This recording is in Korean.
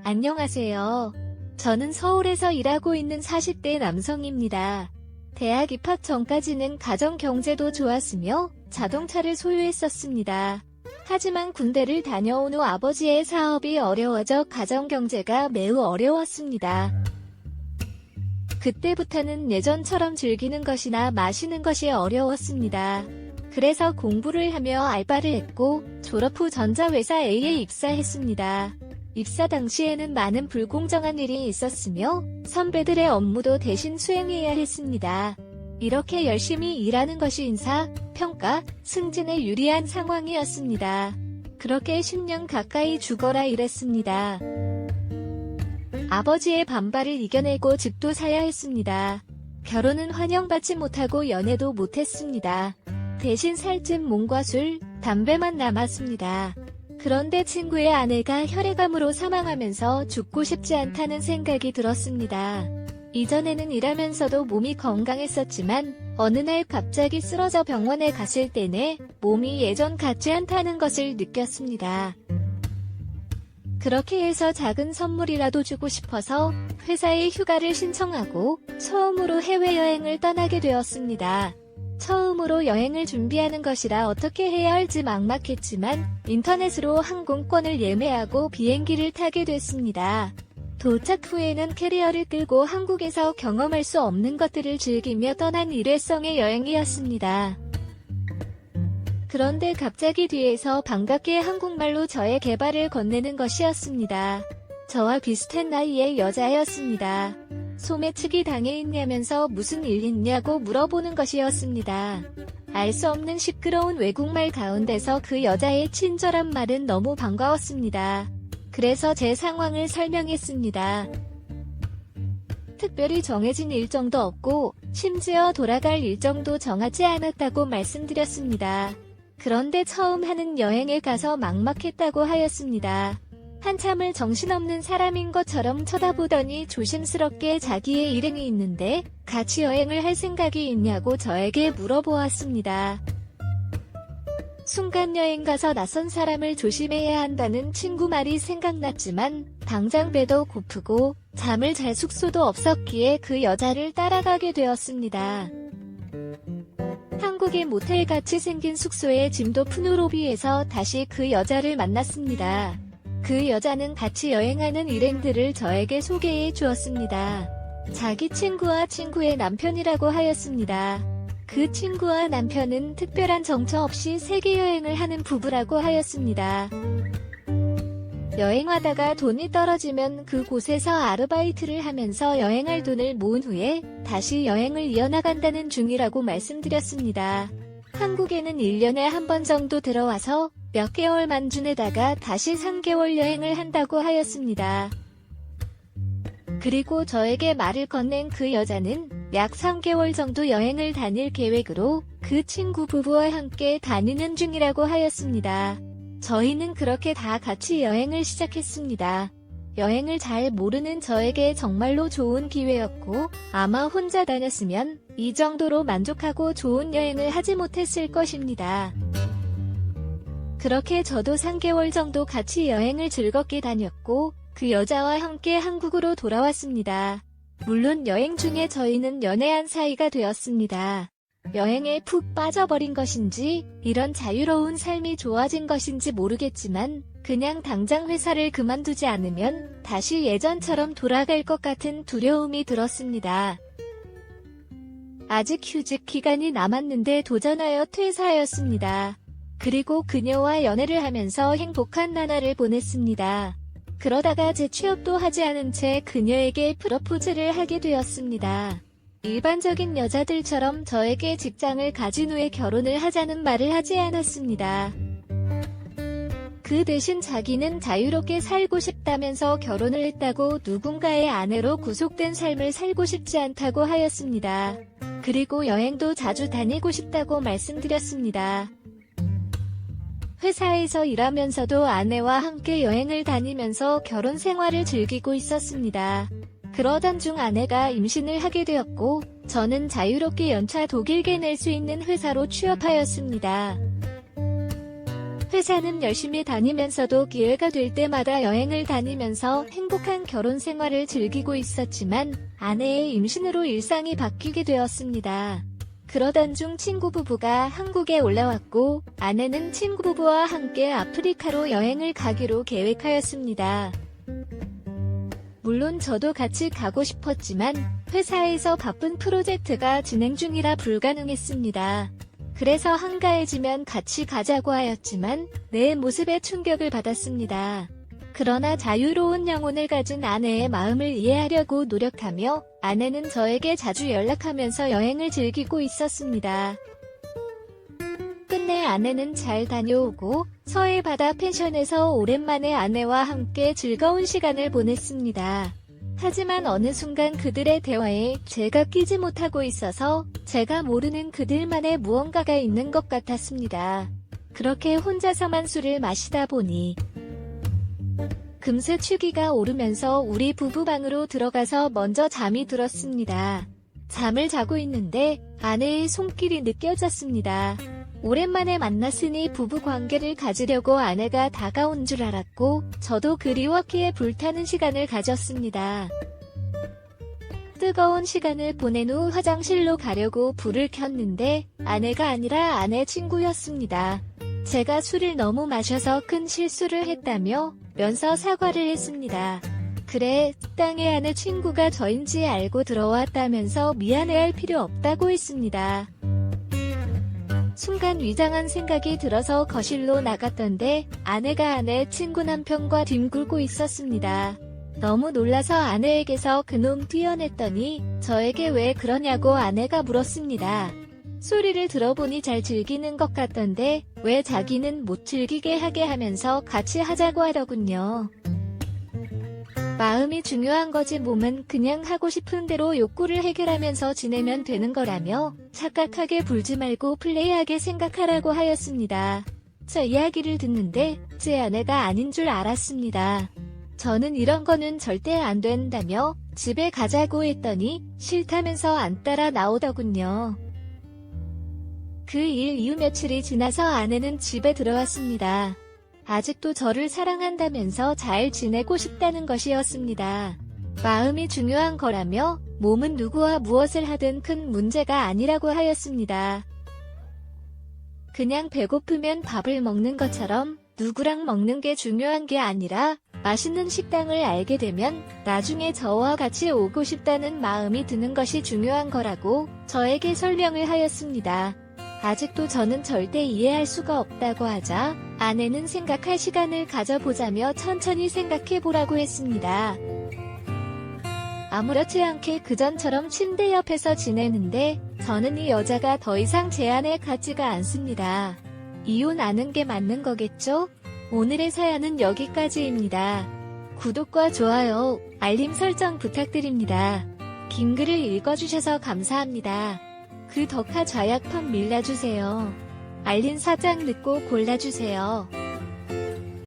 안녕하세요. 저는 서울에서 일하고 있는 40대 남성입니다. 대학 입학 전까지는 가정 경제도 좋았으며 자동차를 소유했었습니다. 하지만 군대를 다녀온 후 아버지의 사업이 어려워져 가정 경제가 매우 어려웠습니다. 그때부터는 예전처럼 즐기는 것이나 마시는 것이 어려웠습니다. 그래서 공부를 하며 알바를 했고 졸업 후 전자회사 A에 입사했습니다. 입사 당시에는 많은 불공정한 일이 있었으며 선배들의 업무도 대신 수행해야 했습니다. 이렇게 열심히 일하는 것이 인사, 평가, 승진에 유리한 상황이었습니다. 그렇게 10년 가까이 죽어라 일했습니다. 아버지의 반발을 이겨내고 집도 사야 했습니다. 결혼은 환영받지 못하고 연애도 못했습니다. 대신 살찐 몸과 술, 담배만 남았습니다. 그런데 친구의 아내가 혈액암으로 사망하면서 죽고 싶지 않다는 생각이 들었습니다. 이전에는 일하면서도 몸이 건강했었지만 어느 날 갑자기 쓰러져 병원에 갔을 때내 몸이 예전 같지 않다는 것을 느꼈습니다. 그렇게 해서 작은 선물이라도 주고 싶어서 회사에 휴가를 신청하고 처음으로 해외여행을 떠나게 되었습니다. 처음으로 여행을 준비하는 것이라 어떻게 해야 할지 막막했지만 인터넷으로 항공권을 예매하고 비행기를 타게 됐습니다. 도착 후에는 캐리어를 끌고 한국에서 경험할 수 없는 것들을 즐기며 떠난 일회성의 여행이었습니다. 그런데 갑자기 뒤에서 반갑게 한국말로 저의 개발을 건네는 것이었습니다. 저와 비슷한 나이의 여자였습니다. 소매치기 당해있냐면서 무슨 일 있냐고 물어보는 것이었습니다. 알 수 없는 시끄러운 외국말 가운데서 그 여자의 친절한 말은 너무 반가웠습니다. 그래서 제 상황을 설명했습니다. 특별히 정해진 일정도 없고 심지어 돌아갈 일정도 정하지 않았다고 말씀드렸습니다. 그런데 처음 하는 여행에 가서 막막했다고 하였습니다. 한참을 정신없는 사람인 것처럼 쳐다보더니 조심스럽게 자기의 일행이 있는데 같이 여행을 할 생각이 있냐고 저에게 물어보았습니다. 순간 여행 가서 낯선 사람을 조심해야 한다는 친구 말이 생각났지만 당장 배도 고프고 잠을 잘 숙소도 없었기에 그 여자를 따라가게 되었습니다. 한국의 모텔같이 생긴 숙소에 짐도 푼 후 로비에서 다시 그 여자를 만났습니다. 그 여자는 같이 여행하는 일행들을 저에게 소개해 주었습니다. 자기 친구와 친구의 남편이라고 하였습니다. 그 친구와 남편은 특별한 정처 없이 세계여행을 하는 부부라고 하였습니다. 여행하다가 돈이 떨어지면 그곳에서 아르바이트를 하면서 여행할 돈을 모은 후에 다시 여행을 이어나간다는 중이라고 말씀드렸습니다. 한국에는 1년에 한 번 정도 들어와서 몇 개월만 지내다가 다시 3개월 여행을 한다고 하였습니다. 그리고 저에게 말을 건넨 그 여자는 약 3개월 정도 여행을 다닐 계획으로 그 친구 부부와 함께 다니는 중이라고 하였습니다. 저희는 그렇게 다 같이 여행을 시작했습니다. 여행을 잘 모르는 저에게 정말로 좋은 기회였고 아마 혼자 다녔으면 이 정도로 만족하고 좋은 여행을 하지 못했을 것입니다. 그렇게 저도 3개월 정도 같이 여행을 즐겁게 다녔고 그 여자와 함께 한국으로 돌아왔습니다. 물론 여행 중에 저희는 연애한 사이가 되었습니다. 여행에 푹 빠져버린 것인지 이런 자유로운 삶이 좋아진 것인지 모르겠지만 그냥 당장 회사를 그만두지 않으면 다시 예전처럼 돌아갈 것 같은 두려움이 들었습니다. 아직 휴직 기간이 남았는데 도전하여 퇴사하였습니다. 그리고 그녀와 연애를 하면서 행복한 나날을 보냈습니다. 그러다가 재취업도 하지 않은 채 그녀에게 프러포즈를 하게 되었습니다. 일반적인 여자들처럼 저에게 직장을 가진 후에 결혼을 하자는 말을 하지 않았습니다. 그 대신 자기는 자유롭게 살고 싶다면서 결혼을 했다고 누군가의 아내로 구속된 삶을 살고 싶지 않다고 하였습니다. 그리고 여행도 자주 다니고 싶다고 말씀드렸습니다. 회사에서 일하면서도 아내와 함께 여행을 다니면서 결혼 생활을 즐기고 있었습니다. 그러던 중 아내가 임신을 하게 되었고 저는 자유롭게 연차 독일계 낼 수 있는 회사로 취업하였습니다. 회사는 열심히 다니면서도 기회가 될 때마다 여행을 다니면서 행복한 결혼 생활을 즐기고 있었지만 아내의 임신으로 일상이 바뀌게 되었습니다. 그러던 중 친구 부부가 한국에 올라왔고 아내는 친구 부부와 함께 아프리카로 여행을 가기로 계획하였습니다. 물론 저도 같이 가고 싶었지만 회사에서 바쁜 프로젝트가 진행 중이라 불가능했습니다. 그래서 한가해지면 같이 가자고 하였지만 내 모습에 충격을 받았습니다. 그러나 자유로운 영혼을 가진 아내의 마음을 이해하려고 노력하며 아내는 저에게 자주 연락하면서 여행을 즐기고 있었습니다. 끝내 아내는 잘 다녀오고 서해 바다 펜션에서 오랜만에 아내와 함께 즐거운 시간을 보냈습니다. 하지만 어느 순간 그들의 대화에 제가 끼지 못하고 있어서 제가 모르는 그들만의 무언가가 있는 것 같았습니다. 그렇게 혼자서만 술을 마시다 보니 금세 취기가 오르면서 우리 부부 방으로 들어가서 먼저 잠이 들었습니다. 잠을 자고 있는데 아내의 손길이 느껴졌습니다. 오랜만에 만났으니 부부 관계를 가지려고 아내가 다가온 줄 알았고 저도 그리웠기에 불타는 시간을 가졌습니다. 뜨거운 시간을 보낸 후 화장실로 가려고 불을 켰는데 아내가 아니라 아내 친구였습니다. 제가 술을 너무 마셔서 큰 실수를 했다며 면서 사과를 했습니다. 그래, 땅에 아내 친구가 저인지 알고 들어왔다면서 미안해할 필요 없다고 했습니다. 순간 위장한 생각이 들어서 거실로 나갔던데 아내가 아내 친구 남편과 뒹굴고 있었습니다. 너무 놀라서 아내에게서 그놈 뛰어냈더니 저에게 왜 그러냐고 아내가 물었습니다. 소리를 들어보니 잘 즐기는 것 같던데 왜 자기는 못 즐기게 하게 하면서 같이 하자고 하더군요. 마음이 중요한 거지 몸은 그냥 하고 싶은 대로 욕구를 해결하면서 지내면 되는 거라며 착각하게 굴지 말고 플레이하게 생각하라고 하였습니다. 저 이야기를 듣는데 제 아내가 아닌 줄 알았습니다. 저는 이런 거는 절대 안 된다며 집에 가자고 했더니 싫다면서 안 따라 나오더군요. 그 일 이후 며칠이 지나서 아내는 집에 들어왔습니다. 아직도 저를 사랑한다면서 잘 지내고 싶다는 것이었습니다. 마음이 중요한 거라며 몸은 누구와 무엇을 하든 큰 문제가 아니라고 하였습니다. 그냥 배고프면 밥을 먹는 것처럼 누구랑 먹는 게 중요한 게 아니라 맛있는 식당을 알게 되면 나중에 저와 같이 오고 싶다는 마음이 드는 것이 중요한 거라고 저에게 설명을 하였습니다. 아직도 저는 절대 이해할 수가 없다고 하자 아내는 생각할 시간을 가져보자며 천천히 생각해보라고 했습니다. 아무렇지 않게 그전처럼 침대 옆에서 지내는데 저는 이 여자가 더 이상 제 안에 같지가 않습니다. 이혼하는 게 맞는 거겠죠? 오늘의 사연은 여기까지입니다. 구독과 좋아요, 알림 설정 부탁드립니다. 긴 글을 읽어주셔서 감사합니다. 그 덕화 좌약 펌 밀라주세요. 알림 사장 늦고 골라주세요.